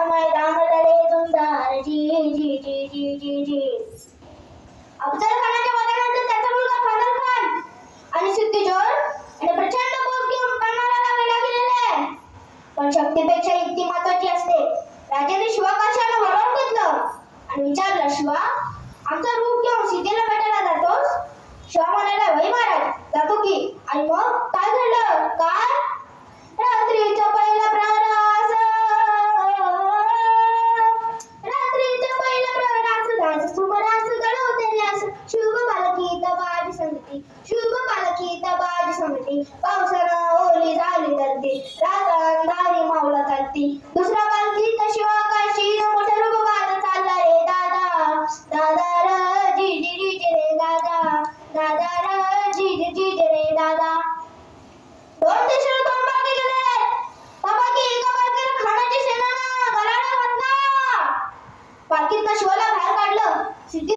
मैदान लढे झुंजार जी जी जी जी जी जी. अफजल खानाच्या वधानंतर त्याचा मुलगा फादर खान आणि सिद्दीजोर याने प्रचंड बोध घेऊन कर्नाळाला वेढा गेलेले. पण शक्तीपेक्षा युक्ती महत्वाची असते. राजाने शिवाकाशाला वळवून घेतलं आणि विचारलं, शिवा, आमचा रूप घेऊन सीतेला भेटायला जातोस? शिवा म्हणाला, वही महाराज, जातो की. आणि मग काय घडलं? काय? रात्रीचा पहिला प्रहरास, रात्रीचा पहिला प्रहरास, दास सुमरास गळवतेल्यास, शुभ पालखीत बाज संगती, शुभ पालखीत बाज संगती, पावसानं ओली झाली धरती, रात अंधारी मावळा चालती, दुसरा पालखीत शिवाकाशी मोठा रूपवाद चालला रे दादा, दादा र जी जी जी जी रे दादा, दादा र जी जी जी जी रे दादा. दोन दिवसाला दोन बाकी गेले. बाकी एका बाजूला खानाची सेना गराडा घातला. पालखीतनं शिवाला बाहेर काढलं.